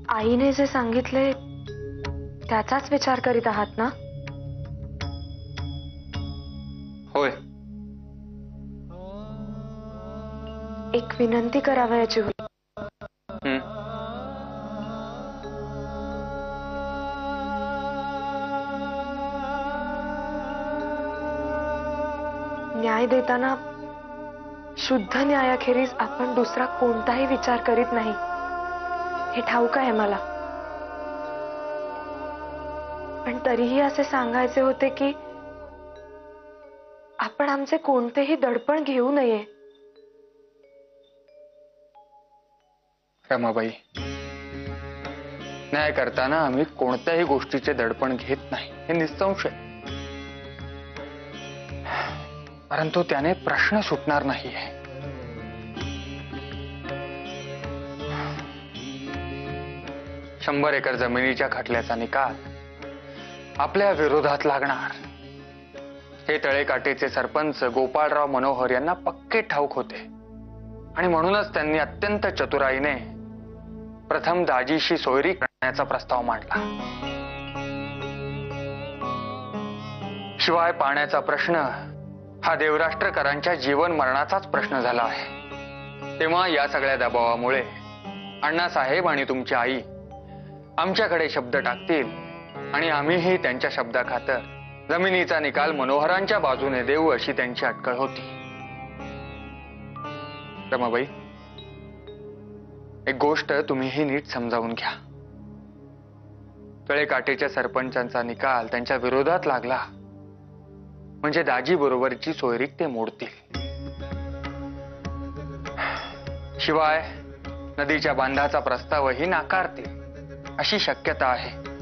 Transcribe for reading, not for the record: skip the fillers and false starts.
आईने जे सांगितले त्याचाच विचार करीत आहात ना? होय. एक विनंती करावयाची होती. न्याय देताना शुद्ध न्यायाखेरीज आपण दुसरा कोणताही विचार करीत नाही हे ठाऊक आहे मला. पण तरीही असे सांगायचे होते की आपण आमचे कोणतेही दडपण घेऊ नये. रमाबाई, न्याय करताना आम्ही कोणत्याही गोष्टीचे दडपण घेत नाही हे निसंशय. परंतु त्याने प्रश्न सुटणार नाहीये. शंभर एकर जमिनीच्या खटल्याचा निकाल आपल्या विरोधात लागणार हे तळेकाटेचे सरपंच गोपाळराव मनोहर यांना पक्के ठाऊक होते आणि म्हणूनच त्यांनी अत्यंत चतुराईने प्रथम दाजीशी सोयरी करण्याचा प्रस्ताव मांडला. शिवाय पाण्याचा प्रश्न हा देवराष्ट्रकरांच्या जीवन मरणाचाच प्रश्न झाला आहे. तेव्हा या सगळ्या दबावामुळे अण्णासाहेब आणि तुमची आई आमच्याकडे शब्द टाकतील आणि आम्हीही त्यांच्या शब्दाखातर जमिनीचा निकाल मनोहरांच्या बाजूने देऊ अशी त्यांची अटकळ होती. रमाबाई, एक गोष्ट तुम्हीही नीट समजावून घ्या. तळेकाटेच्या सरपंचांचा निकाल त्यांच्या विरोधात लागला म्हणजे दाजी बरोबरची सोयरीक ते मोडतील. शिवाय नदीच्या बांधाचा प्रस्तावही नाकारतील अशी शक्यता आहे.